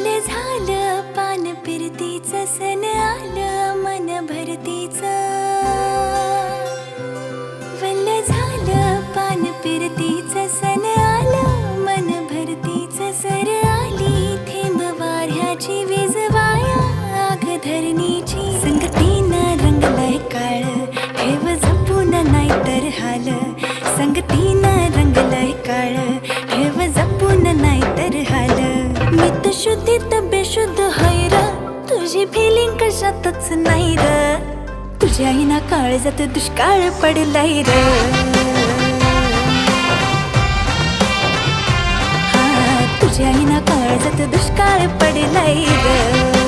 वल्ल झालं पान फिरतीचं, सन आलं मन भरतीचं. वल्ल झालं पान फिरतीचं, सन आलं मन भरतीचं. सर आली थेंब वाऱ्याची, वीज वाया आग धरणीची. संगतीनं रंगलंय काळ, ठेव जपून नाहीतर हाल. संगतीनं रंगलंय काळ, ठेव जपून नाहीतर हाल. मी तर शुद्धीत बेशुद्ध हैर, तुझी फिलिंग कशातच नाही र. तुझ्या आईना काळजात दुष्काळ पडलाय र. तुझ्या आईना काळजात दुष्काळ पडलाय र.